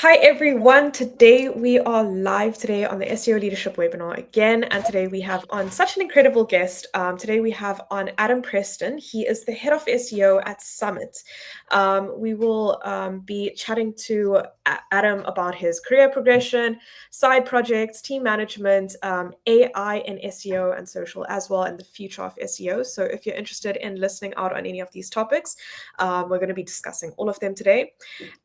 Hi everyone, today we are live today on the SEO Leadership webinar again, and today we have on such an incredible guest. Today we have on Adam Preston. He is the head of SEO at Summit. We will be chatting to Adam about his career progression, side projects, team management, AI and SEO and social as well, and the future of SEO. So if you're interested in listening out on any of these topics, we're going to be discussing all of them today.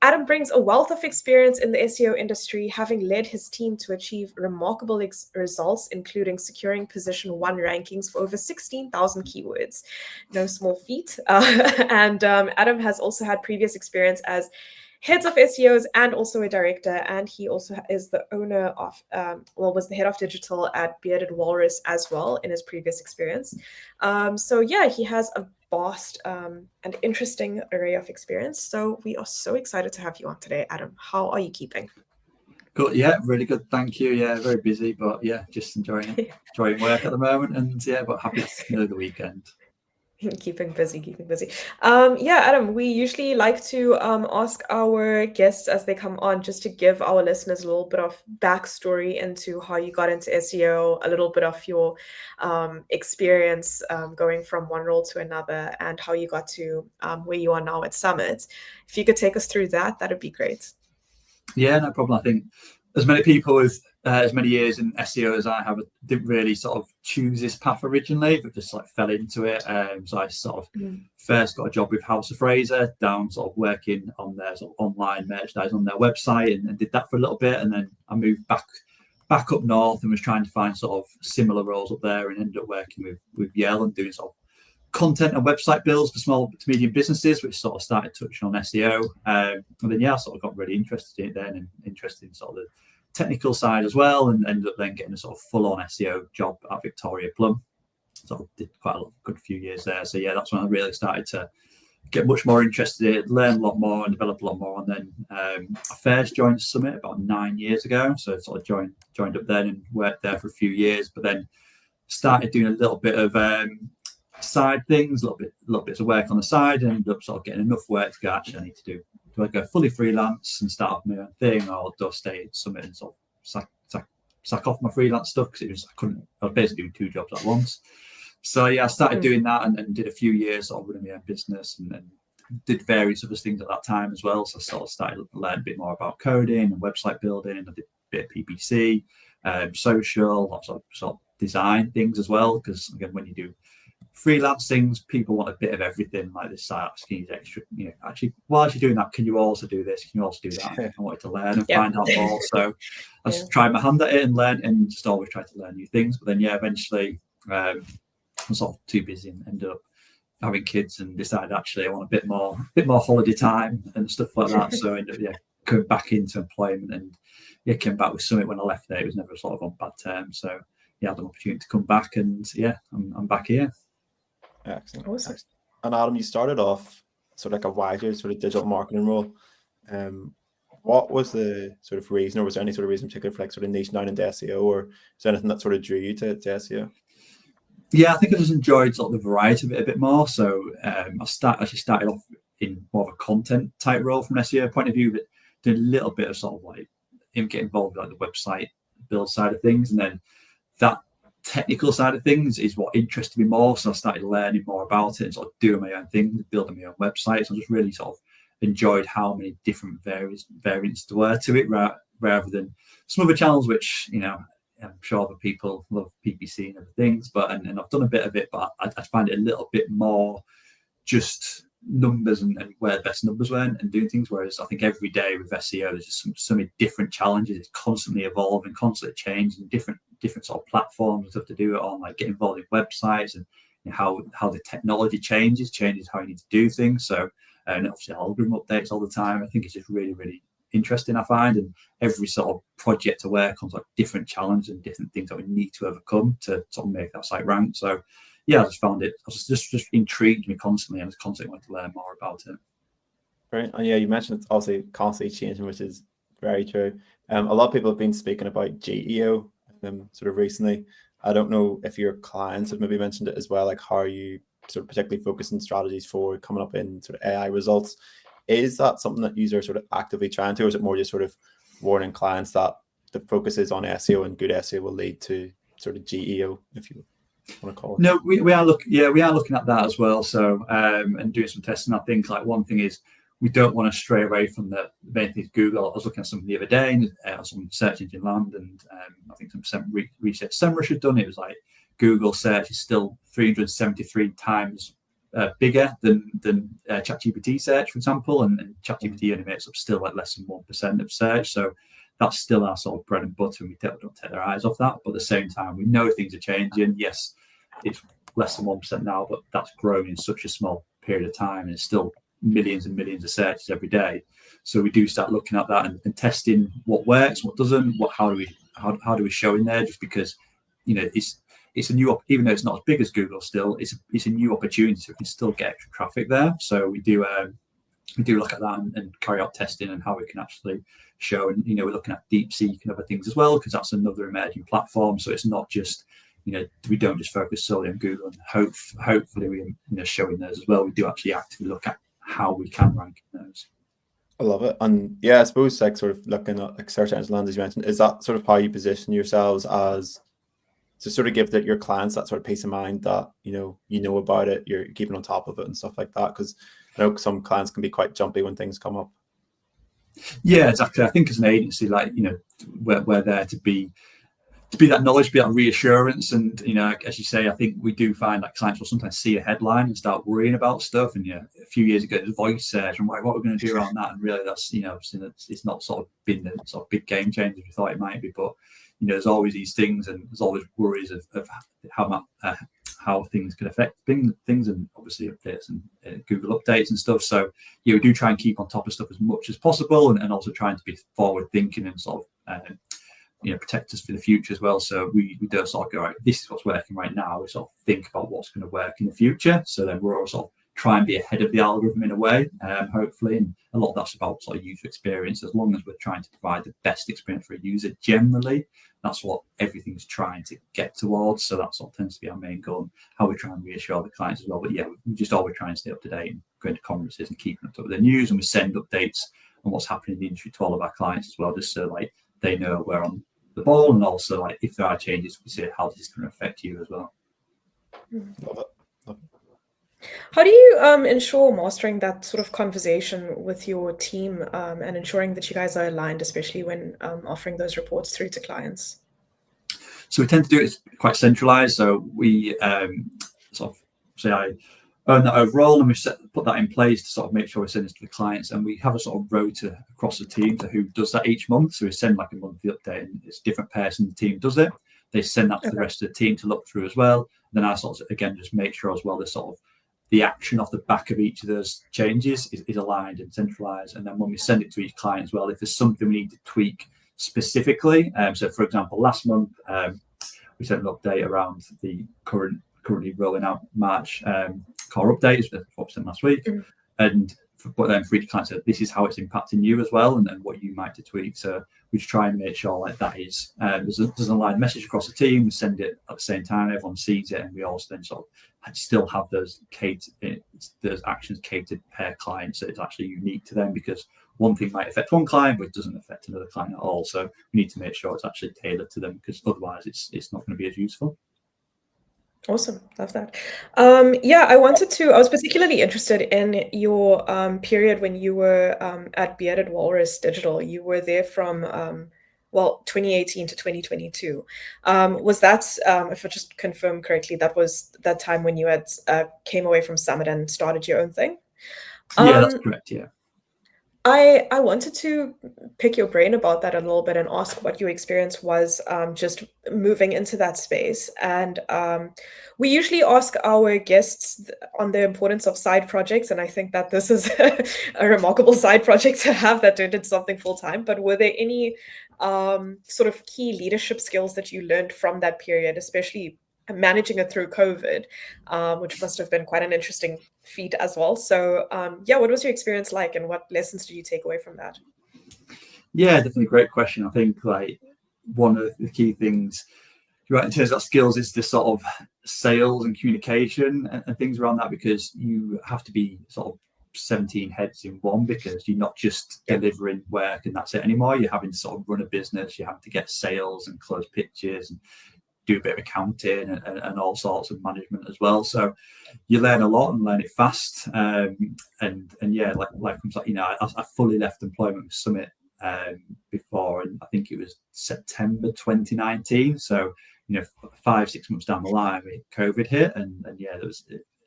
Adam brings a wealth of experience in the SEO industry, having led his team to achieve remarkable results, including securing position 1 rankings for over 16,000 keywords. No small feat. And Adam has also had previous experience as heads of SEOs and also a director, and he also is the owner of, was the head of digital at Bearded Walrus as well in his previous experience. So yeah, he has a vast and interesting array of experience. So we are so excited to have you on today, Adam. How are you keeping? Good, yeah, really good. Thank you. Yeah, very busy, but yeah, just enjoying work at the moment, and yeah, but happy to know the weekend. Keeping busy. Yeah, Adam, we usually like to ask our guests as they come on just to give our listeners a little bit of backstory into how you got into SEO, a little bit of your experience going from one role to another, and how you got to where you are now at Summit. If you could take us through that, that'd be great. Yeah, no problem. I think as many people with as many years in SEO as I have didn't really sort of choose this path originally, but just like fell into it. So I sort of first got a job with House of Fraser, down sort of working on their sort of online merchandise on their website, and did that for a little bit, and then I moved back up north and was trying to find sort of similar roles up there, and ended up working with Yale and doing sort of content and website builds for small to medium businesses, which sort of started touching on SEO. And then, yeah, I sort of got really interested in it then, and interested in sort of the technical side as well, and ended up then getting a sort of full-on SEO job at Victoria Plum. So I did quite a good few years there. So yeah, that's when I really started to get much more interested in it, learn a lot more and develop a lot more. And then I first joined Summit about 9 years ago. So sort of joined up then and worked there for a few years, but then started doing a little bit of side things, little bits of work on the side, and ended up sort of getting enough work to go, actually I need to do I go fully freelance and start up my own thing, or do I stay at Summit and sort of sack off my freelance stuff, because I was basically doing 2 jobs at once. So yeah, I started doing that and did a few years sort of running my own business, and then did various other things at that time as well. So I sort of started to learn a bit more about coding and website building. I did a bit of PPC, social, lots of sort of design things as well, because again, when you do freelance things, people want a bit of everything. Like this site asking you extra, actually, while you're doing that, can you also do this? Can you also do that? I wanted to learn and find out more. So I just tried my hand at it and learned, and just always tried to learn new things. But then, yeah, eventually I was sort of too busy and ended up having kids, and decided actually I want a bit more holiday time and stuff like that. So I ended up going back into employment, and came back with Summit when I left there. It was never sort of on bad terms. So yeah, I had an opportunity to come back, and yeah, I'm back here. Excellent. Awesome. And Adam, you started off sort of like a wider sort of digital marketing role. What was the sort of reason, or was there any sort of reason in particular for like sort of niche down into SEO, or is there anything that sort of drew you to SEO? Yeah, I think I just enjoyed sort of the variety of it a bit more. So I started off in more of a content type role from an SEO point of view, but did a little bit of sort of like get involved with like the website build side of things, and then that technical side of things is what interested me more. So I started learning more about it and sort of doing my own thing, building my own websites. I just really sort of enjoyed how many different variants there were to it, rather than some other channels, which I'm sure other people love PPC and other things, and I've done a bit of it, but I find it a little bit more just numbers and where the best numbers were and doing things. Whereas I think every day with SEO, there's just so many different challenges. It's constantly evolving, constantly changing, different sort of platforms and stuff to do it on, like get involved in websites, and how the technology changes how you need to do things. So and obviously algorithm updates all the time. I think it's just really, really interesting, I find, and every sort of project to work on, like different challenges and different things that we need to overcome to sort of make that site rank. So yeah, I just found it, just intrigued me constantly, and I was constantly wanting to learn more about it. Right. And yeah, you mentioned it's obviously constantly changing, which is very true. A lot of people have been speaking about GEO sort of recently. I don't know if your clients have maybe mentioned it as well, like how you sort of particularly focus on strategies for coming up in sort of AI results. Is that something that you are sort of actively trying to, or is it more just sort of warning clients that the focus is on SEO and good SEO will lead to sort of GEO, if you want to call it? No, we are looking at that as well. So and doing some testing. I think like one thing is we don't want to stray away from the main thing. Google. I was looking at something the other day, and some search engine land, and I think some research SEMrush had done. It was like Google search is still 373 times bigger than ChatGPT search, for example, and ChatGPT only makes up still like less than 1% of search. So that's still our sort of bread and butter, and we don't take our eyes off that. But at the same time, we know things are changing. Yes, it's less than 1% now, but that's grown in such a small period of time, and it's still millions and millions of searches every day. So we do start looking at that and testing what works, what doesn't, how do we show in there, just because it's a new, even though it's not as big as Google, still it's a new opportunity, so we can still get extra traffic there. So we do look at that and carry out testing and how we can actually show. And we're looking at DeepSeek and other things as well, because that's another emerging platform. So it's not just we don't just focus solely on Google, and hopefully we showing those as well. We do actually actively look at how we can rank in those. I love it. And yeah, I suppose like sort of looking at like search engine lands, as you mentioned, is that sort of how you position yourselves as to sort of give your clients that sort of peace of mind that you know about it, you're keeping on top of it and stuff like that? Because I know some clients can be quite jumpy when things come up. Yeah, exactly. I think as an agency, like we're there to be that knowledge, be that reassurance, and as you say, I think we do find that clients will sometimes see a headline and start worrying about stuff. And a few years ago, it was voice search, and what we're going to do around that, and really that's it's not sort of been the sort of big game changer we thought it might be, but there's always these things, and there's always worries of how things can affect things, and obviously updates and Google updates and stuff. So we do try and keep on top of stuff as much as possible, and also trying to be forward thinking and sort of protect us for the future as well. So we don't sort of go, right, this is what's working right now. We sort of think about what's going to work in the future. So then we're all sort of try and be ahead of the algorithm in a way, hopefully. And a lot of that's about sort of user experience. As long as we're trying to provide the best experience for a user, generally, that's what everything's trying to get towards. So that sort of tends to be our main goal, and how we try and reassure the clients as well. But yeah, we just always try and stay up to date and going to conferences and keeping up with the news, and we send updates on what's happening in the industry to all of our clients as well, just so like they know we're on the ball, and also like if there are changes, we say how this is going to affect you as well. Love it. How do you ensure mastering that sort of conversation with your team and ensuring that you guys are aligned, especially when offering those reports through to clients? So we tend to do it quite centralized. So we sort of say I own that overall, and we put that in place to sort of make sure we send it to the clients, and we have a sort of rota across the team to who does that each month. So we send like a monthly update, and it's a different person in the team does it. They send that to the rest of the team to look through as well. Then I sort of again just make sure as well the sort of the action off the back of each of those changes is aligned and centralized. And then when we send it to each client as well, if there's something we need to tweak specifically, so for example, last month we sent an update around the currently rolling out March core updates, what we sent last week, but then for each client, so this is how it's impacting you as well, and then what you might to tweak. So we try and make sure like that is there's an aligned message across the team. We send it at the same time, everyone sees it, and we also then sort of still have those actions catered per client, so it's actually unique to them, because one thing might affect one client, but it doesn't affect another client at all. So we need to make sure it's actually tailored to them, because otherwise it's not going to be as useful. Awesome. Love that. I was particularly interested in your period when you were at Bearded Walrus Digital. You were there from 2018 to 2022. Was that, if I just confirm correctly, that was that time when you had came away from Summit and started your own thing? Yeah, that's correct. Yeah. I wanted to pick your brain about that a little bit and ask what your experience was just moving into that space. And we usually ask our guests on the importance of side projects, and I think that this is a remarkable side project to have that did something full time. But were there any sort of key leadership skills that you learned from that period, especially managing it through COVID, which must have been quite an interesting feat as well. So what was your experience like, and what lessons did you take away from that? Yeah, definitely great question. I think like one of the key things in terms of skills is this sort of sales and communication and things around that, because you have to be sort of 17 heads in one, because you're not just delivering work and that's it anymore. You're having to sort of run a business, you're having to get sales and close pitches and do a bit of accounting and all sorts of management as well. So you learn a lot and learn it fast. And yeah, like you know, I fully left employment with Summit before, and I think it was September 2019. So, you know, 5-6 months down the line, COVID hit, and yeah, there was,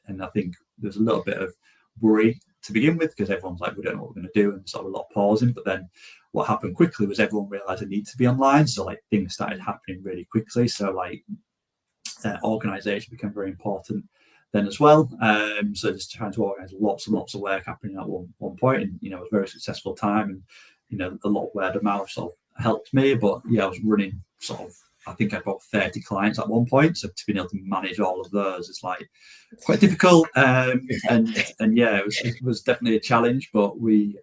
and I think there's a little bit of worry to begin with, because everyone's like, we don't know what we're going to do, and sort of a lot of pausing. But then what happened quickly was everyone realized they need to be online, so like things started happening really quickly. So like organization became very important then as well. So just trying to organize lots and lots of work happening at one point, and you know, it was a very successful time, and you know, a lot of word of mouth sort of helped me. But yeah, I was running sort of, I think I had about 30 clients at one point, so to be able to manage all of those is like quite difficult. And yeah, it was definitely a challenge, but we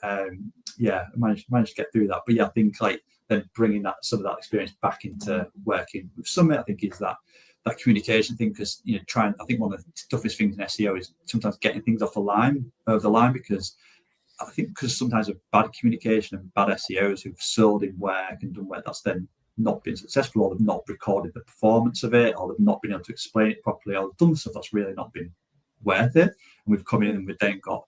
managed to get through that. But yeah, I think like then bringing that, some of that experience back into working with Summit, I think is that communication thing, because you know, I think one of the toughest things in SEO is sometimes getting things over the line, because I think because sometimes of bad communication and bad SEOs who've sold in work and done work that's then not been successful, or they've not recorded the performance of it, or they've not been able to explain it properly, or they've done stuff that's really not been worth it. And we've come in and we've then got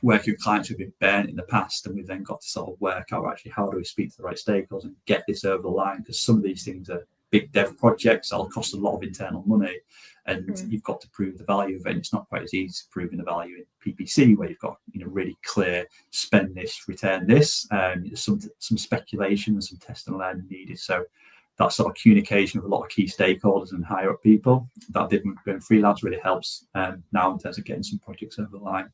working with clients who've been burnt in the past, and we've then got to sort of work out actually how do we speak to the right stakeholders and get this over the line, because some of these things are big dev projects that'll cost a lot of internal money, and you've got to prove the value of it. And it's not quite as easy as proving the value in PPC, where you've got, you know, really clear, spend this, return this. There's some speculation and some test and learn needed. So that sort of communication with a lot of key stakeholders and higher up people that I did when freelance really helps now in terms of getting some projects over the line.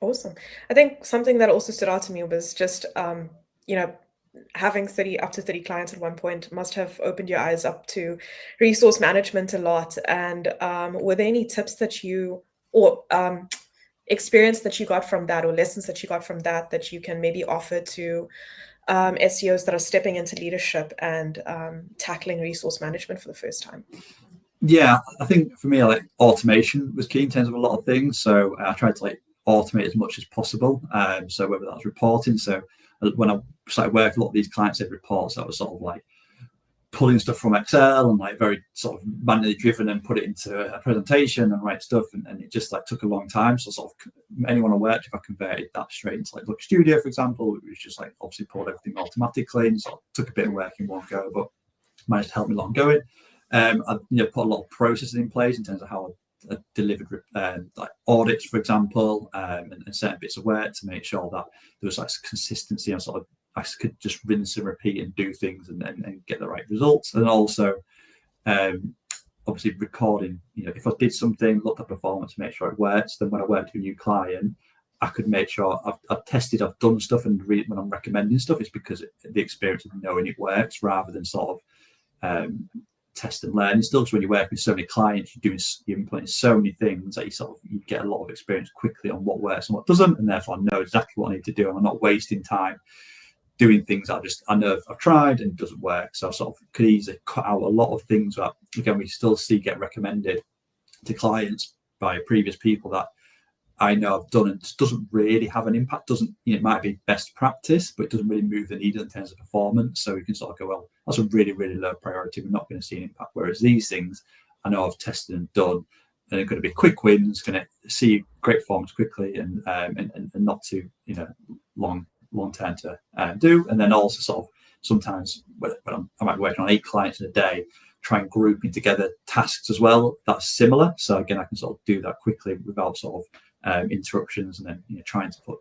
Awesome. I think something that also stood out to me was just, you know, having up to 30 clients at one point must have opened your eyes up to resource management a lot. And were there any tips that you, or experience that you got from that, or lessons that you got from that you can maybe offer to SEOs that are stepping into leadership and tackling resource management for the first time? Yeah, I think for me, like automation was key in terms of a lot of things. So I tried to like automate as much as possible. So whether that was reporting, so when I started working, a lot of these clients had reports that was sort of like pulling stuff from Excel and like very sort of manually driven, and put it into a presentation and write stuff, and it just like took a long time. So sort of anyone I worked with, I converted that straight into like Look Studio, for example. It was just like obviously pulled everything automatically, and sort of took a bit of work in one go, but managed to help me a lot going. I put a lot of processes in place in terms of how I delivered like audits, for example, and certain bits of work to make sure that there was like consistency, and sort of I could just rinse and repeat and do things and get the right results. And also obviously recording, you know, if I did something, looked at performance, make sure it works, then when I worked with a new client, I could make sure I've tested, I've done stuff, and when I'm recommending stuff, it's because the experience of knowing it works, rather than sort of test and learn. Still, when you work with so many clients, you're implementing so many things that you get a lot of experience quickly on what works and what doesn't, and therefore I know exactly what I need to do, and I'm not wasting time doing things that I know I've tried and it doesn't work. So I sort of could easily cut out a lot of things that, again, we still see get recommended to clients by previous people that I know I've done, and it doesn't really have an impact. It might be best practice, but it doesn't really move the needle in terms of performance. So we can sort of go, well, that's a really, really low priority. We're not going to see an impact. Whereas these things, I know I've tested and done, and they're going to be quick wins, going to see great performance quickly, and not too, you know, long term to do. And then also sort of sometimes when I might be working on 8 clients in a day, try and grouping together tasks as well that's similar. So again, I can sort of do that quickly without sort of interruptions, and then, you know, trying to put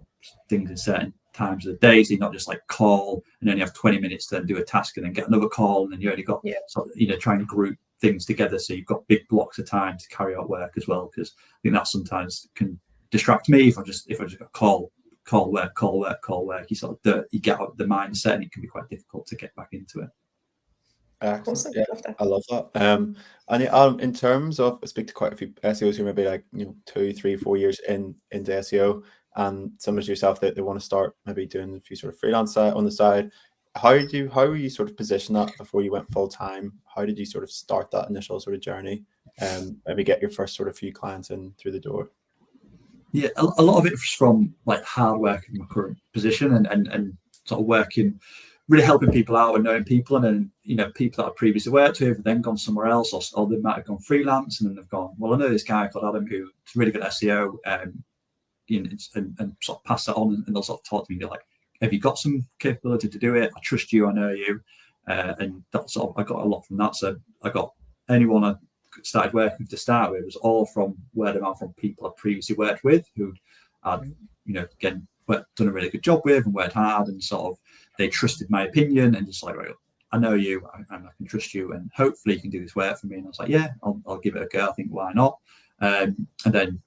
things in certain times of the day, so you're not just like call and only have 20 minutes to then do a task and then get another call, and then you only got sort of, you know, trying to group things together so you've got big blocks of time to carry out work as well, because I think that sometimes can distract me if I just got call work, you sort of you get out of the mindset, and it can be quite difficult to get back into it. Excellent. Yeah, I love that. And in terms of, I speak to quite a few SEOs who maybe like, you know, 2, 3, 4 years into SEO, and some of yourself that they want to start maybe doing a few sort of freelance on the side. How were you sort of position that before you went full time? How did you sort of start that initial sort of journey, and maybe get your first sort of few clients in through the door? Yeah, a lot of it was from like hard work in my current position and sort of working, really helping people out and knowing people, and then people that I previously worked with have then gone somewhere else, or they might have gone freelance, and then they've gone, well, I know this guy called Adam who's really good at SEO, and sort of pass that on, and they'll sort of talk to me, they're like, have you got some capability to do it? I trust you, I know you, and that sort of, I got a lot from that. So I got anyone I started working with to start with was all from word of mouth from people I previously worked with who I'd again done a really good job with and worked hard, and sort of they trusted my opinion and just like, right, I know you, I can trust you, and hopefully you can do this work for me. And I was like, yeah, I'll give it a go. I think why not? And then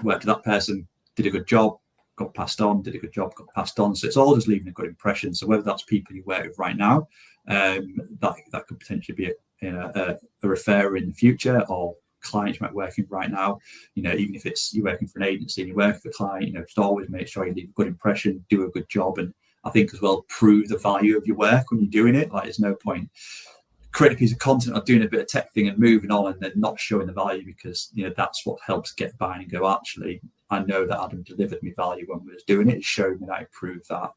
worked with that person, did a good job, got passed on, did a good job, got passed on. So it's all just leaving a good impression. So whether that's people you work with right now, that could potentially be a referrer in the future, or clients you might be working with right now, even if it's you're working for an agency and you work with a client, just always make sure you leave a good impression, do a good job, and I think as well prove the value of your work when you're doing it. Like, there's no point creating a piece of content or doing a bit of tech thing and moving on and then not showing the value, because that's what helps get by and go, actually, I know that Adam delivered me value when we was doing it. It's showing me that I proved that.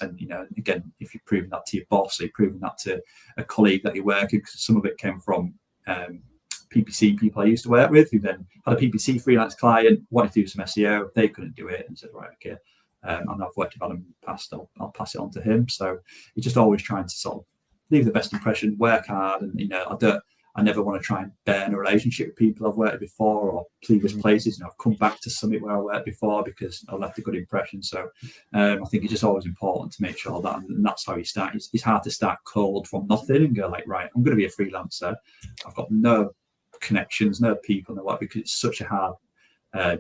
And again, if you're proving that to your boss, or you're proving that to a colleague that you're working, because some of it came from PPC people I used to work with, who then had a PPC freelance client, wanted to do some SEO, they couldn't do it, and said, right, okay, I know I've worked with Adam in the past, I'll pass it on to him. So you're just always trying to sort of leave the best impression, work hard, and I never want to try and burn a relationship with people I've worked with before or previous places. I've come back to Summit where I worked before because I left a good impression. So I think it's just always important to make sure that, and that's how you start. It's hard to start cold from nothing and go like, right, I'm going to be a freelancer. I've got no connections, no people, no what, because it's such a hard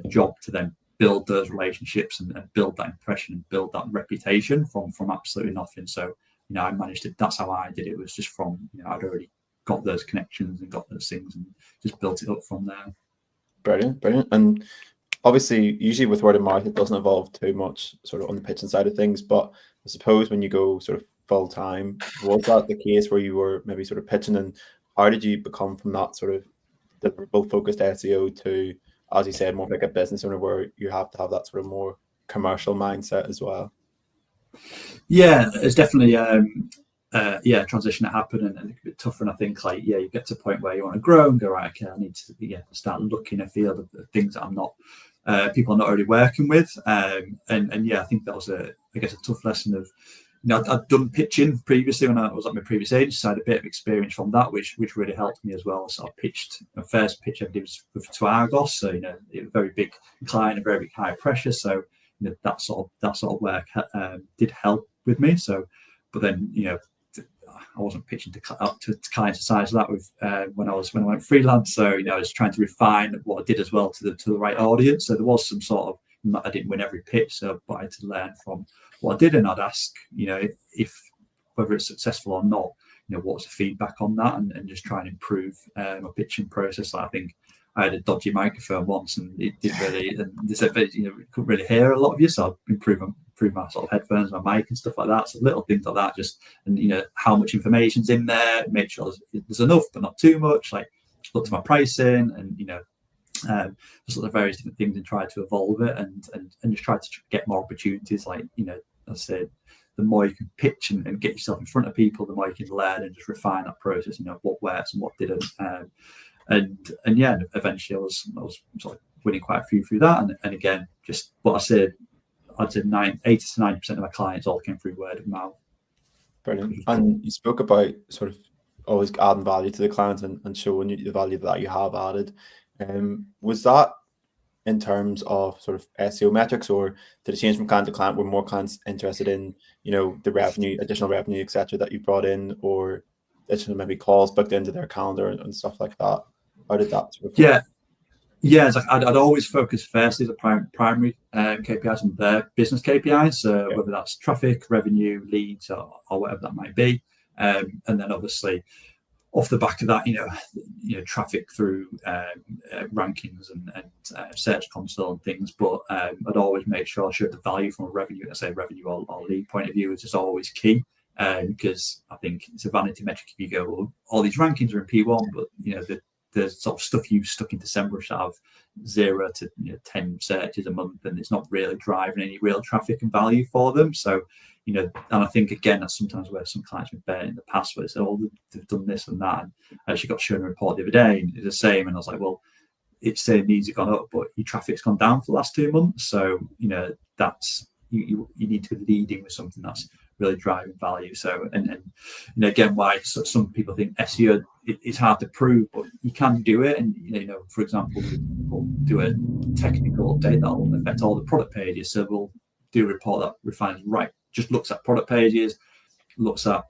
job to then build those relationships and build that impression and build that reputation from absolutely nothing. So I managed it. That's how I did it. It was just from I'd already got those connections and got those things and just built it up from there. Brilliant. And obviously, usually with word of mouth, it doesn't involve too much sort of on the pitching side of things. But I suppose when you go sort of full time, was that the case where you were maybe sort of pitching, and how did you become from that sort of deliverable focused SEO to, as you said, more like a business owner where you have to have that sort of more commercial mindset as well? Yeah, it's definitely transition that happened, and a bit tougher. And I think you get to a point where you want to grow and go, right, okay, I need to start looking a field of things that I'm not people are not already working with. I think that was a tough lesson of, I'd done pitching previously when I was at my previous agency, so I had a bit of experience from that, which really helped me as well. So I pitched, my first pitch I did was to Argos, so it was a very big client, a very big high pressure. So that sort of work did help with me. So, but then I wasn't pitching to clients the size of that with when I went freelance. So I was trying to refine what I did as well to the right audience. So there was some sort of, I didn't win every pitch, so but I had to learn from what I did, and I'd ask if whether it's successful or not, what's the feedback on that, and just try and improve my pitching process. Like, I think I had a dodgy microphone once, and it didn't really, and they said we couldn't really hear a lot of you, so I'd improve my sort of headphones, my mic and stuff like that. So little things like that, just, and how much information's in there, make sure there's enough but not too much. Like, look to my pricing, and just the various different things, and try to evolve it, and just try to get more opportunities. Like, as I said, the more you can pitch and get yourself in front of people, the more you can learn and just refine that process. what works and what didn't. Eventually I was sort of winning quite a few through that, and again, just what I said, I'd say 80 to 90% of my clients all came through word of mouth. Brilliant. And you spoke about sort of always adding value to the clients and showing you the value that you have added. Was that in terms of sort of SEO metrics, or did it change from client to client? Were more clients interested in the revenue, additional revenue, etc., that you brought in, or additional maybe calls booked into their calendar and stuff like that? How did that sort of it's like I'd always focus firstly the primary KPIs and their business KPIs, whether that's traffic, revenue, leads, or whatever that might be, and then obviously off the back of that, traffic through rankings and search console and things. But I'd always make sure I showed the value from a revenue or lead point of view, is just always key, because I think it's a vanity metric if you go, well, all these rankings are in P1, but the there's sort of stuff you stuck into SEMrush that have 0 to 10 searches a month, and it's not really driving any real traffic and value for them. So, and I think again that's sometimes where some clients have been burnt in the past, where they say, "Oh, they've done this and that." And I actually got shown a report the other day, and it's the same. And I was like, "Well, it's saying these have gone up, but your traffic's gone down for the last 2 months." So, that's you need to be leading with something that's really driving value. So, and again, why some people think SEO it's hard to prove, but you can do it. And for example, we'll do a technical update that will affect all the product pages. So we'll do a report that refines just looks at product pages, looks at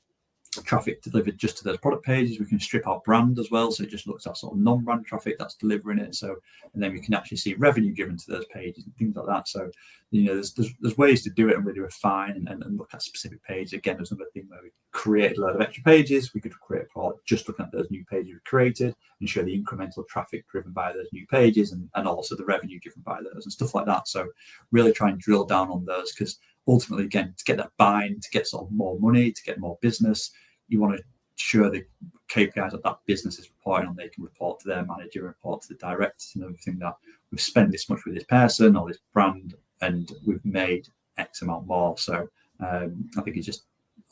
traffic delivered just to those product pages. We can strip out brand as well, so it just looks at sort of non-brand traffic that's delivering it. So, and then we can actually see revenue given to those pages and things like that. So, there's ways to do it and really refine and look at specific pages. Again, there's another thing where we created a load of extra pages. We could create a product just looking at those new pages we created and show the incremental traffic driven by those new pages and also the revenue driven by those and stuff like that. So really try and drill down on those, because ultimately, again, to get that buying, to get sort of more money, to get more business, you want to ensure the KPIs that business is reporting on, they can report to their manager, report to the directors and everything, that we've spent this much with this person or this brand and we've made X amount more. So I think it's just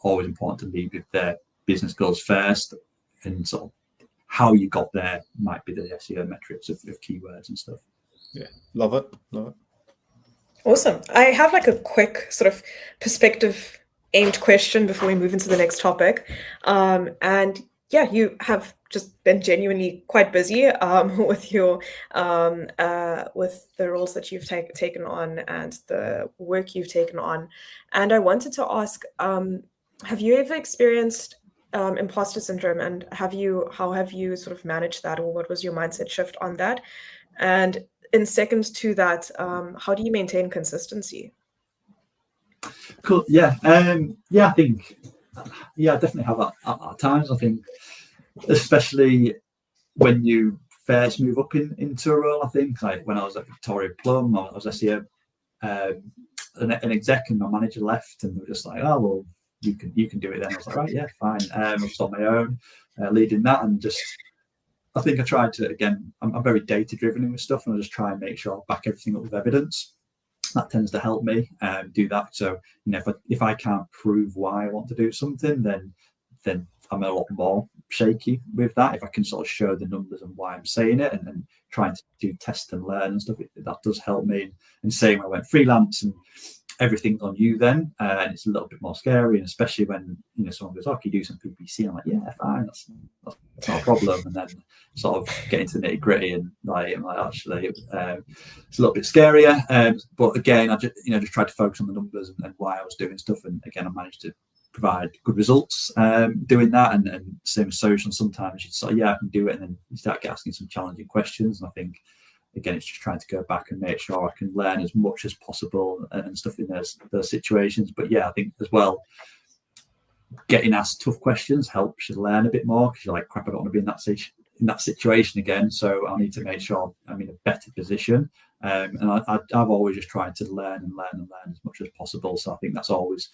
always important to lead with their business goals first, and sort of how you got there might be the SEO metrics of keywords and stuff. Yeah, love it. Awesome. I have like a quick sort of perspective aimed question before we move into the next topic. And yeah, you have just been genuinely quite busy with your with the roles that you've taken on and the work you've taken on. And I wanted to ask, have you ever experienced imposter syndrome, and how have you sort of managed that, or what was your mindset shift on that? And in second to that, how do you maintain consistency? Cool. Yeah. I think, I definitely have that at times. I think, especially when you first move up into a role. I think like when I was at Victoria Plum, I was SEO an exec, and my manager left, and they were just like, "Oh well, you can do it then." I was like, "Right, yeah, fine." I was on my own, leading that, and just I think I tried to, again, I'm very data driven with stuff, and I just try and make sure I back everything up with evidence. That tends to help me do that. So if I can't prove why I want to do something, then I'm a lot more shaky with that. If I can sort of show the numbers and why I'm saying it, and trying to do test and learn and stuff, that does help me. And same when I went freelance and everything's on you then, and it's a little bit more scary. And especially when someone goes, "Oh, can you do some PPC?" I'm like, "Yeah, fine, that's not a problem." And then sort of get into the nitty gritty, and I'm like, actually, it's a little bit scarier. But again, I just tried to focus on the numbers and why I was doing stuff. And again, I managed to provide good results doing that. And same as social, sometimes you say, "Yeah, I can do it," and then you start asking some challenging questions. And I think, again, it's just trying to go back and make sure I can learn as much as possible and stuff in those situations. But yeah, I think as well, getting asked tough questions helps you learn a bit more, because you're like, "Crap, I don't want to be in that situation again. So I need to make sure I'm in a better position." And I've always just tried to learn as much as possible. So I think that's always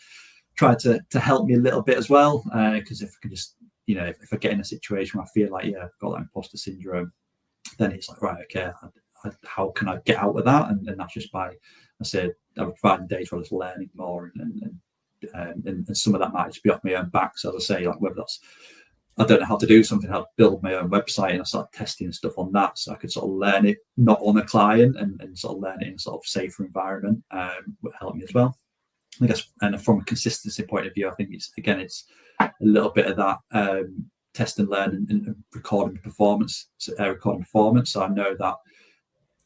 tried to help me a little bit as well. Because if I can just, if I get in a situation where I feel like, I've got that imposter syndrome, then it's like, right, okay, how can I get out of that? And that's just by, I said, I'm providing data, or just learning more, and some of that might just be off my own back. So as I say, like whether that's, I don't know how to do something, how to build my own website, and I started testing stuff on that, so I could sort of learn it not on a client, and sort of learn it in a sort of safer environment, would help me as well, I guess. And from a consistency point of view, I think it's a little bit of that test and learn and recording performance. So I know that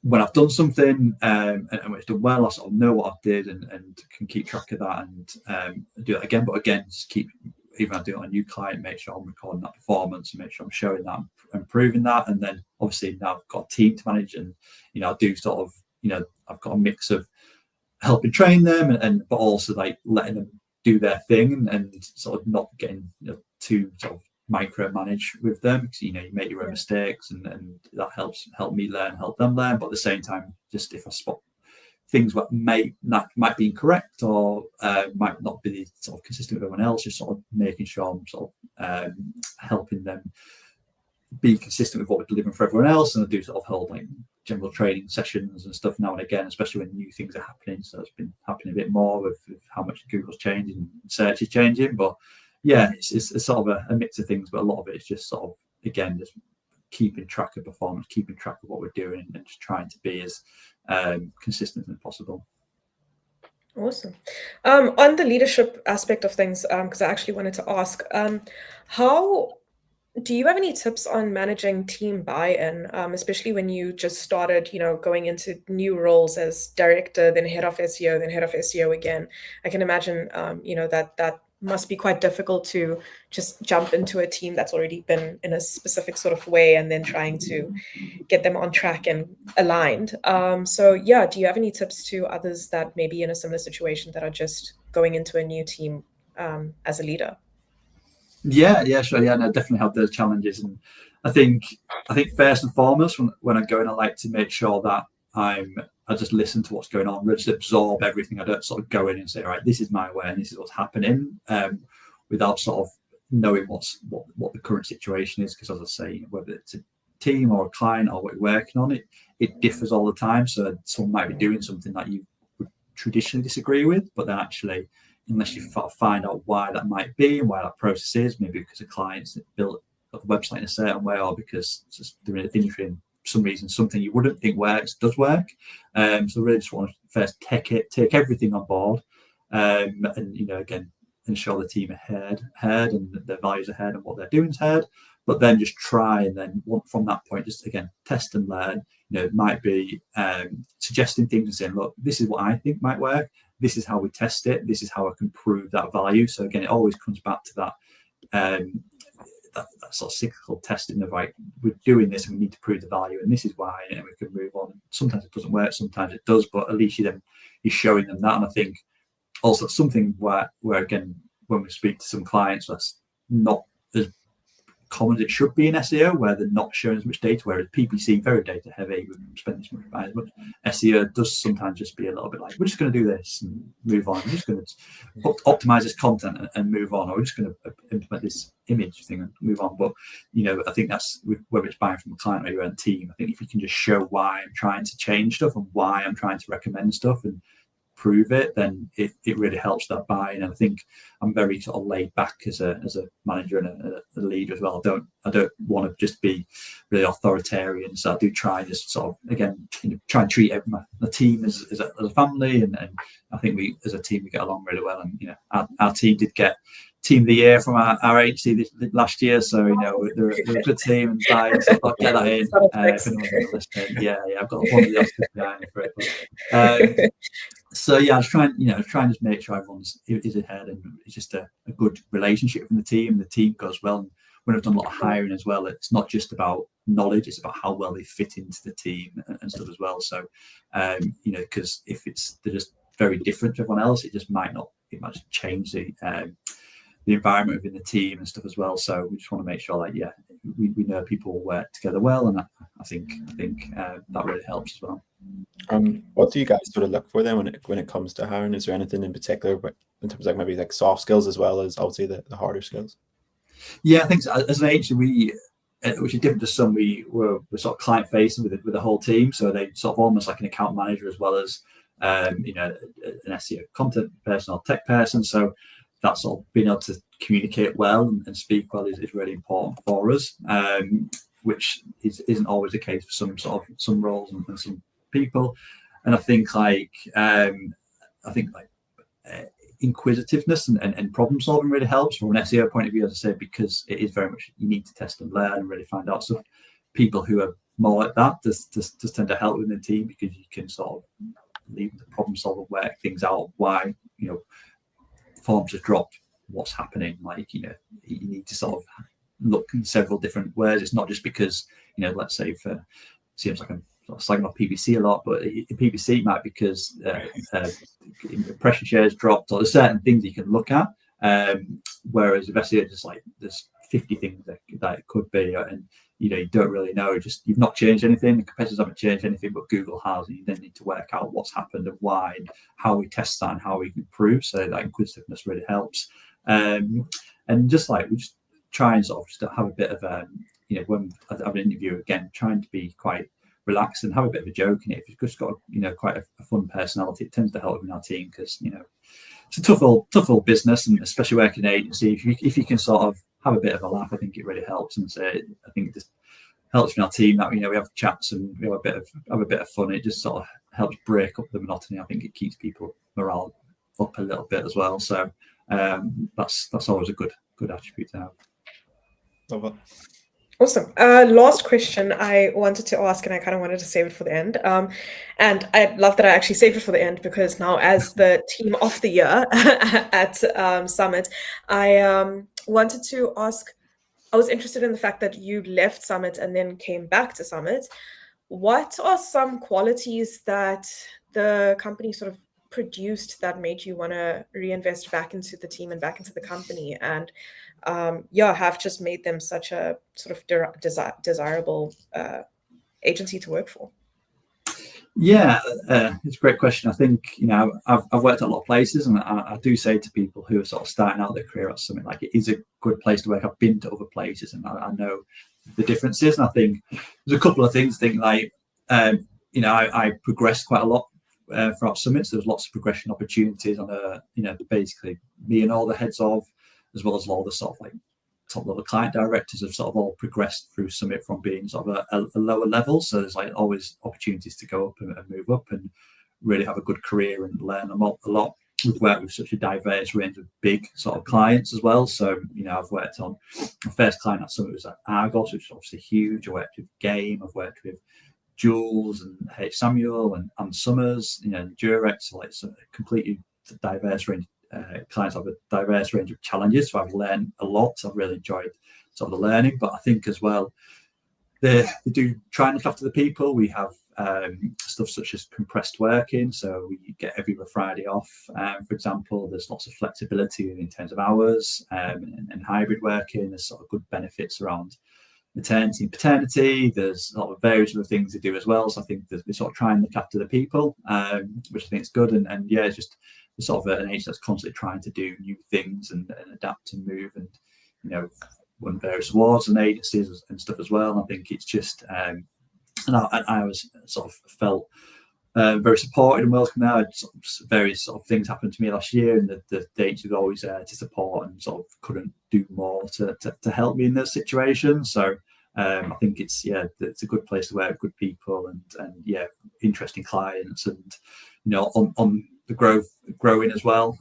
when I've done something and when it's done well, I sort of know what I did and can keep track of that and do it again. But again, just keep, even if I do it on a new client, make sure I'm recording that performance and make sure I'm showing that, improving that. And then obviously now I've got a team to manage, and I do sort of, I've got a mix of helping train them but also like letting them do their thing and sort of not getting too sort of micromanage with them, because you make your own mistakes, and that help me learn, help them learn. But at the same time, just if I spot things that might be incorrect or might not be sort of consistent with everyone else, just sort of making sure I'm sort of helping them be consistent with what we're delivering for everyone else, and I do sort of hold like general training sessions and stuff now and again, especially when new things are happening. So it's been happening a bit more with how much Google's changing and search is changing. But yeah, it's sort of a mix of things, but a lot of it is just sort of, again, just keeping track of performance, keeping track of what we're doing, and just trying to be as consistent as possible. Awesome. On the leadership aspect of things, because I actually wanted to ask, how do you have any tips on managing team buy-in, especially when you just started, going into new roles as director, then head of SEO, then head of SEO again? I can imagine, that must be quite difficult to just jump into a team that's already been in a specific sort of way and then trying to get them on track and aligned. So yeah, do you have any tips to others that may be in a similar situation that are just going into a new team as a leader? Yeah, sure. Yeah, no, definitely have those challenges, and I think first and foremost, when I go in, I like to make sure that I just listen to what's going on, just absorb everything. I don't sort of go in and say, right, this is my way and this is what's happening, without sort of knowing what the current situation is. Because as I say, whether it's a team or a client or what you're working on, it differs all the time. So someone might be doing something that you would traditionally disagree with, but then actually, unless you find out why that might be and why that process is, maybe because a client's built a website in a certain way, or because they're in an industry and for some reason something you wouldn't think works does work. So really just want to first take everything on board, and again, ensure the team are heard and their values are heard and what they're doing is heard. But then just try, and then from that point, just again test and learn. It might be suggesting things and saying, look, this is what I think might work. This is how we test it. This is how I can prove that value. So again, it always comes back to that that sort of cyclical testing of, right, we're doing this and we need to prove the value, and this is why, and we can move on. Sometimes it doesn't work, sometimes it does, but at least you're showing them that. And I think also something where again, when we speak to some clients, that's not as common as it should be in SEO, where they're not showing as much data, whereas PPC, very data heavy, we spend this much by as much. SEO does sometimes just be a little bit like, we're just going to do this and move on. We're just going to optimize this content and move on, or we're just going to implement this image thing and move on. But I think that's whether it's buying from a client or your own team. I think if you can just show why I'm trying to change stuff and why I'm trying to recommend stuff and prove it, then it really helps that buy-in. And I think I'm very sort of laid back as a manager and a leader as well. I don't want to just be really authoritarian, so I do try and just sort of, again, try and treat the team as a family, and I think we as a team we get along really well. And our team did get Team of the Year from our agency last year, so they're a good team, and I'll get that in. Yeah, I've got one of the Oscars behind me for it. So yeah, I was trying to just make sure everyone is ahead, and it's just a good relationship from the team. The team goes well, and when I've done a lot of hiring as well, it's not just about knowledge; it's about how well they fit into the team and stuff as well. So, because if they're just very different to everyone else, it might change the environment within the team and stuff as well. So we just want to make sure that we know people work together well, and I think that really helps as well. What do you guys sort of look for then when it comes to hiring? Is there anything in particular, but in terms of maybe like soft skills as well as obviously the harder skills? Yeah, I think so. As an agency, which is different to some, we're sort of client facing with the whole team, so they sort of almost like an account manager as well as an SEO content person or tech person. So that sort of being able to communicate well and speak well is really important for us, which isn't always the case for some roles and some people. And I think inquisitiveness and problem solving really helps from an SEO point of view, as I said, because it is very much, you need to test and learn and really find out. So people who are more like that just tend to help within the team, because you can sort of leave the problem solve and work things out. Why forms have dropped, what's happening, you need to sort of look in several different ways. It's not just because let's say, for seems like I'm sort of slagging off PPC a lot, but PPC might be because impression shares dropped, or there's certain things you can look at, whereas if SEO just like there's 50 things that it could be, and you don't really know, you've not changed anything, the competitors haven't changed anything, but Google has, and you then need to work out what's happened and why, and how we test that and how we improve. So that inquisitiveness really helps, and we just try and sort of just have a bit of when I have an interview, again, trying to be quite relaxed and have a bit of a joke in it. If you've just got quite a fun personality, it tends to help in our team, because it's a tough old business, and especially working in an agency, if you can sort of have a bit of a laugh, I think it really helps. And so I think it just helps in our team that we have chats and we have a bit of fun. It just sort of helps break up the monotony. I think it keeps people morale up a little bit as well. So that's always a good attribute to have. Love it. Awesome. Last question I wanted to ask, and I kind of wanted to save it for the end. And I love that I actually saved it for the end, because now, as the team of the year at Summit, I wanted to ask, I was interested in the fact that you left Summit and then came back to Summit. What are some qualities that the company sort of produced that made you want to reinvest back into the team and back into the company, and have just made them such a sort of desirable agency to work for? Yeah, it's a great question. I think I've worked at a lot of places, and I do say to people who are sort of starting out their career at something, like, it is a good place to work. I've been to other places, and I know the differences. And I think there's a couple of things. I think, like, I progressed quite a lot throughout Summit. So there's lots of progression opportunities on basically me and all the heads of, as well as all the sort of like top level client directors, have sort of all progressed through Summit from being sort of a lower level. So there's like always opportunities to go up and move up and really have a good career and learn a lot. We've worked with such a diverse range of big sort of clients as well. So, I've worked on, my first client at Summit was at Argos, which is obviously huge. I worked with Game, I've worked with Jules and H. Samuel and Summers, Durex, like, so a completely diverse range. Clients have a diverse range of challenges, so I've learned a lot. So I've really enjoyed sort of the learning, but I think as well, they do try and look after the people. We have stuff such as compressed working, so we get every Friday off. For example, there's lots of flexibility in terms of hours, and hybrid working. There's sort of good benefits around maternity and paternity. There's a lot of various other things they do as well. So I think we sort of try and look after the people, which I think is good. And yeah, it's just sort of an age that's constantly trying to do new things and adapt and move, and won various awards and agencies and stuff as well. And I think it's just and I was sort of felt very supported and welcome now. Various sort of things happened to me last year, and the agency was always there to support and sort of couldn't do more to help me in those situations. So I think it's a good place to work, good people, and interesting clients, and on the growing as well.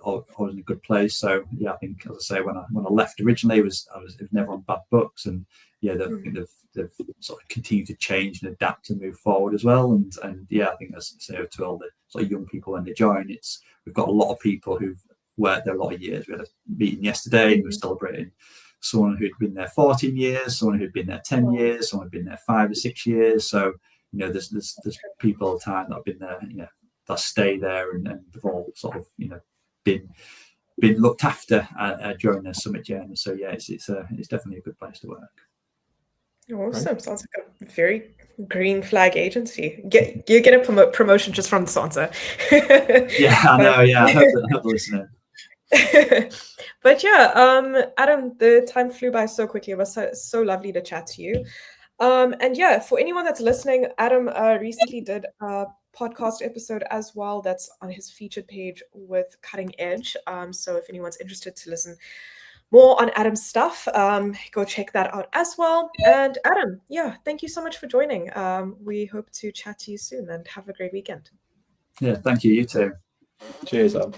Always in a good place. So I think, as I say, when I left originally, it was never on bad books, and they've sort of continued to change and adapt and move forward as well. And I think, as I say to all the sort of young people when they join, we've got a lot of people who've worked there a lot of years. We had a meeting yesterday, and we're celebrating someone who'd been there 14 years, someone who'd been there 10 years, someone who'd been there 5 or 6 years. So there's people all the time that have been there, that stay there, and they've all sort of been looked after during their Summit journey. So it's definitely a good place to work. Awesome. Right. Sounds like a very green flag agency. You get a promotion just from the sponsor. Yeah, I know. Yeah, I hope listening. But Adam, the time flew by so quickly. It was so lovely to chat to you. And for anyone that's listening, Adam recently did a podcast episode as well that's on his featured page with Cutting Edge. So if anyone's interested to listen more on Adam's stuff, go check that out as well. And Adam, thank you so much for joining. We hope to chat to you soon, and have a great weekend. Yeah, thank you. You too. Cheers, Adam.